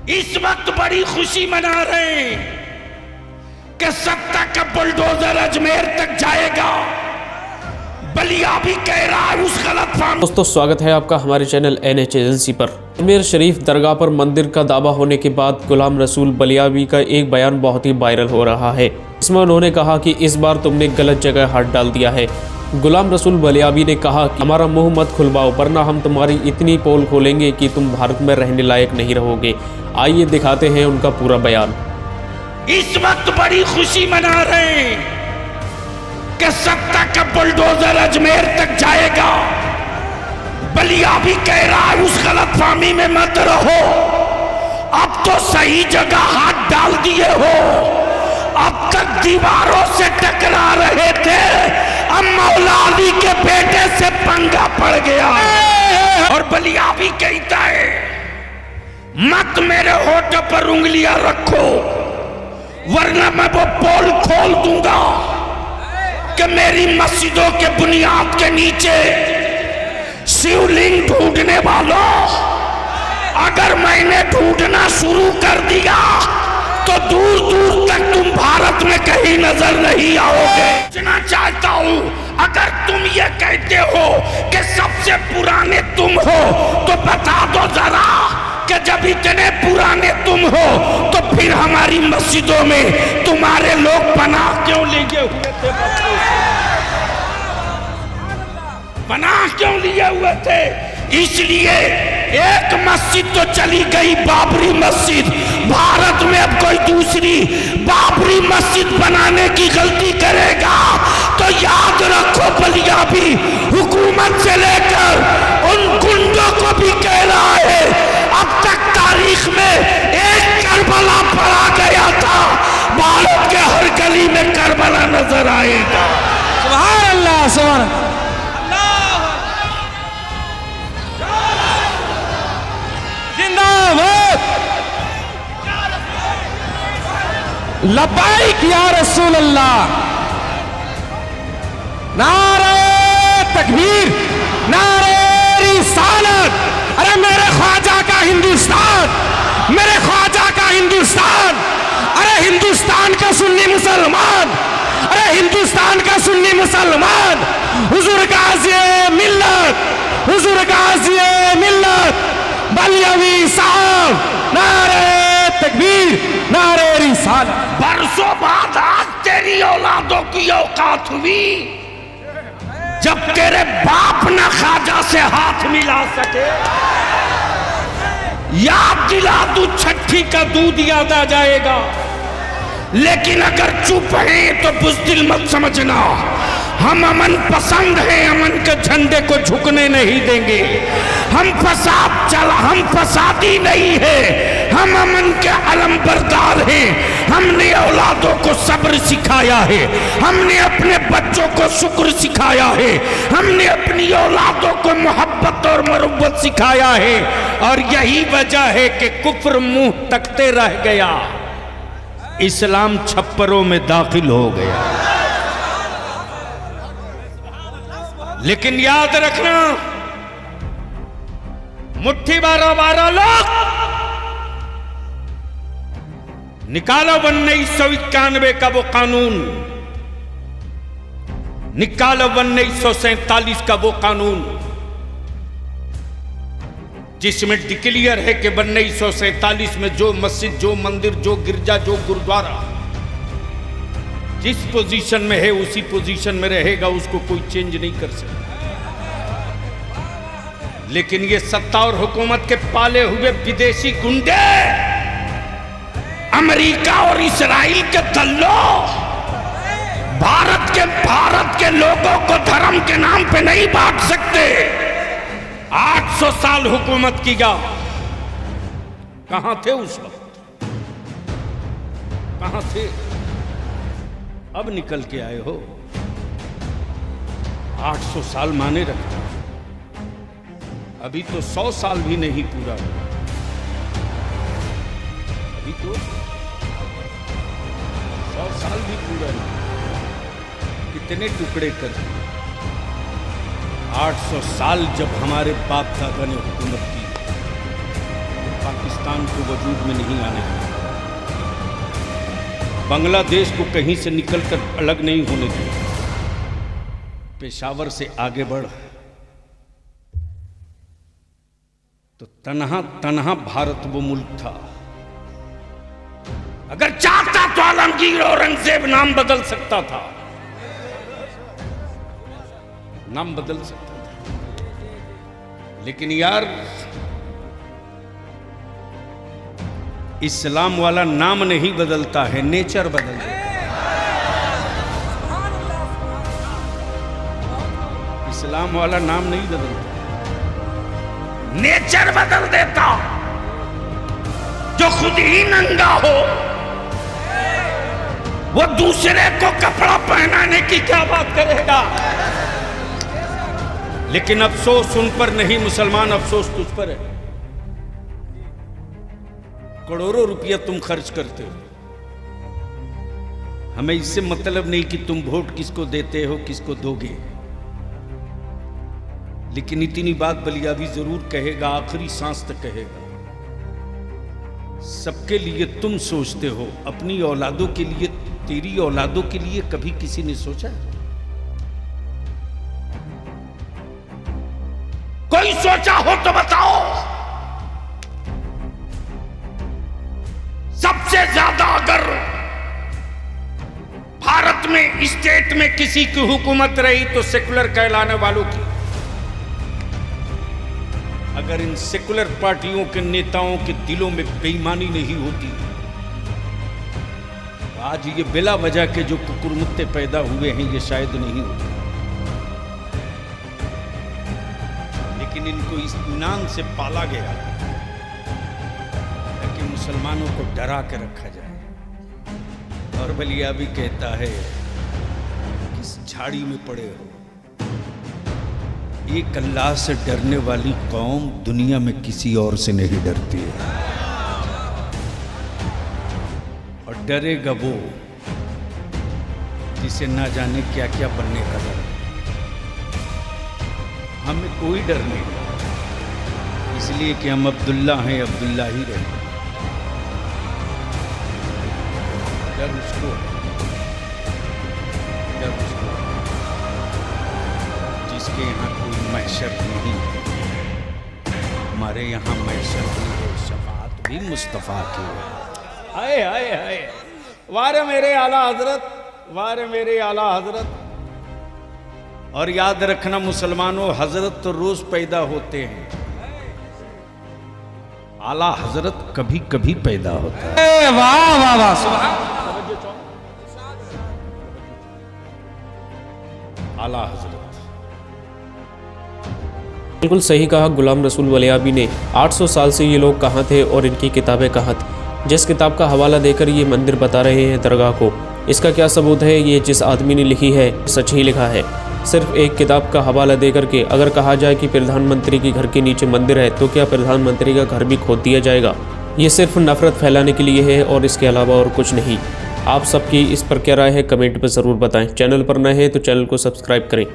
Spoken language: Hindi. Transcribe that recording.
इस वक्त बड़ी खुशी मना रहे हैं कि सत्ता का बुलडोजर अजमेर तक जाएगा। बलिया भी कह रहा है उस गलत फहमी। दोस्तों, स्वागत है आपका हमारे चैनल NH एजेंसी पर। अजमेर शरीफ दरगाह पर मंदिर का दावा होने के बाद गुलाम रसूल बलियावी का एक बयान बहुत ही वायरल हो रहा है। इसमें उन्होंने कहा कि इस बार तुमने गलत जगह हाथ डाल दिया है। गुलाम रसूल बलियावी ने कहा कि हमारा मुंह मत खुलवाओ, वरना हम तुम्हारी इतनी पोल खोलेंगे कि तुम भारत में रहने लायक नहीं रहोगे। आइए दिखाते हैं उनका पूरा बयान। इस वक्त बड़ी खुशी मना रहे हैं कि सत्ता का बुलडोजर अजमेर तक जाएगा। बलिया भी कह रहा है उस गलत फहमी में मत रहो। अब तो सही जगह हाथ डाल दिए हो। अब तक दीवारों से टकरा रहे थे, अब मौला अली के बेटे से पंगा पड़ गया। और बलिया भी कहता है मत मेरे होठ पर उंगलियां रखो, वरना मैं वो पोल खोल दूंगा कि मेरी मस्जिदों के बुनियाद के नीचे शिवलिंग ढूंढने वालों, अगर मैंने ढूंढना शुरू कर दिया तो दूर दूर तक तुम भारत में कहीं नजर नहीं आओगे। पूछना चाहता हूं, अगर तुम ये कहते हो कि सबसे पुराने तुम हो तो बता दो जरा कि जब इतने पुराने तुम हो तो फिर हमारी मस्जिदों में तुम्हारे लोग पनाह क्यों लिए हुए थे? पनाह क्यों लिए हुए थे? इसलिए एक मस्जिद तो चली गई, बाबरी मस्जिद। भारत में अब कोई दूसरी बाबरी मस्जिद बनाने की गलती करेगा तो याद रखो बलिया भी हुकूमत से लेकर उन गुंडों को भी कह रहा है अब तक तारीख में एक करबला पड़ा गया था, भारत के हर गली में करबला नजर आएगा। सुभान अल्लाह, सुभान अल्लाह। जिंदाबाद, लब्बाइक या रसूल अल्लाह। नारे तकबीर, नारे रिसालत। अरे मेरे ख्वाजा का हिंदुस्तान, मेरे ख्वाजा का हिंदुस्तान। अरे हिंदुस्तान का सुन्नी मुसलमान, अरे हिंदुस्तान का सुन्नी मुसलमान। हुजूर गाज़ी मिल्लत, हुजूर गाज़ी मिल्लत बलियावी साहब। नारे तकबीर, नारे रिसालत। बरसों बाद आज तेरी औलादों की औकात हुई जब तेरे बाप न ख्वाजा से हाथ मिला सके। याद दिला दू, छठी का दूध याद आ जाएगा। लेकिन अगर चुप है तो बुज़दिल मत समझना। हम अमन पसंद हैं, अमन के झंडे को झुकने नहीं देंगे। हम फसादी नहीं है, हम अमन के अलमबरदार हैं। हमने औलादों को सब्र सिखाया है, हमने अपने बच्चों को शुक्र सिखाया है, हमने अपनी औलादों को मोहब्बत और मरुब्बत सिखाया है। और यही वजह है कि कुफ्र मुंह तकते रह गया, इस्लाम छप्परों में दाखिल हो गया। लेकिन याद रखना, मुट्ठी 12 लोग निकालो 1991 का वो कानून, निकालो 1947 का वो कानून जिसमें डिक्लेयर है कि 1947 में जो मस्जिद, जो मंदिर, जो गिरजा, जो गुरुद्वारा जिस पोजीशन में है उसी पोजीशन में रहेगा, उसको कोई चेंज नहीं कर सकता। लेकिन ये सत्ता और हुकूमत के पाले हुए विदेशी गुंडे, अमेरिका और इस्राइल के दल्लों भारत के लोगों को धर्म के नाम पे नहीं बांट सकते। 800 साल हुकूमत किया, कहां थे उस वक्त? कहां थे? अब निकल के आए हो। 800 साल माने रखा, अभी तो 100 साल भी नहीं पूरा हुआ। अभी तो 100 साल भी पूरा नहीं, कितने टुकड़े कर दिए। 800 साल जब हमारे बाप दादा ने हुकूमत की, पाकिस्तान को वजूद में नहीं आने दिया, बांग्लादेश को कहीं से निकलकर अलग नहीं होने दिया। पेशावर से आगे बढ़ तो तन्हा तन्हा भारत वो मुल्क था। अगर चाहता तो आलमगीर औरंगजेब नाम बदल सकता था, नाम बदल सकता था, लेकिन यार इस्लाम वाला नाम नहीं बदलता है, नेचर बदल देता है। इस्लाम वाला नाम नहीं बदलता, नेचर बदल देता। जो खुद ही नंगा हो वो दूसरे को कपड़ा पहनाने की क्या बात करेगा। लेकिन अफसोस उन पर नहीं मुसलमान, अफसोस तुझ पर है। करोड़ों रुपया तुम खर्च करते हो, हमें इससे मतलब नहीं कि तुम वोट किसको देते हो किसको दोगे, लेकिन इतनी बात बलियाबी जरूर कहेगा, आखिरी सांस तक कहेगा। सबके लिए तुम सोचते हो, अपनी औलादों के लिए, तेरी औलादों के लिए कभी किसी ने सोचा? कोई सोचा हो तो बताओ। सबसे ज्यादा अगर भारत में स्टेट में किसी की हुकूमत रही तो सेकुलर कहलाने वालों की। अगर इन सेकुलर पार्टियों के नेताओं के दिलों में बेईमानी नहीं होती, तो आज ये बिला वजह के जो कुकुरमुत्ते पैदा हुए हैं ये शायद नहीं होते। लेकिन इनको इस इत्मीनान से पाला गया ताकि मुसलमानों को डरा के रखा जाए। और बलियाबी कहता है किस झाड़ी में पड़े हो, एक अल्लाह से डरने वाली कौम दुनिया में किसी और से नहीं डरती है। और डरेगा वो जिसे ना जाने क्या क्या बनने का डर। हमें कोई डर नहीं, इसलिए कि हम अब्दुल्ला हैं, अब्दुल्ला ही रहेंगे। डर उसको है, डर उसको जिसके यहाँ कोई महशर नहीं है। हमारे यहाँ महशर भी है, शफाअत भी मुस्तफ़ा की है। हाय हाय हाय, वारे मेरे आला हजरत, वारे मेरे आला हजरत। और याद रखना मुसलमानों, हजरत तो रोज पैदा होते हैं, आला हजरत कभी कभी पैदा होता है। वाह वाह वाह, सुभान। आला हजरत। बिल्कुल सही कहा गुलाम रसूल बलियाबी ने। 800 साल से ये लोग कहाँ थे और इनकी किताबें कहाँ थी। जिस किताब का हवाला देकर ये मंदिर बता रहे हैं दरगाह को, इसका क्या सबूत है? ये जिस आदमी ने लिखी है सच ही लिखा है। सिर्फ एक किताब का हवाला देकर के अगर कहा जाए कि प्रधानमंत्री के घर के नीचे मंदिर है तो क्या प्रधानमंत्री का घर भी खोद दिया जाएगा? ये सिर्फ नफरत फैलाने के लिए है और इसके अलावा और कुछ नहीं। आप सबकी इस पर क्या राय है कमेंट में ज़रूर बताएं। चैनल पर नए हैं तो चैनल को सब्सक्राइब करें।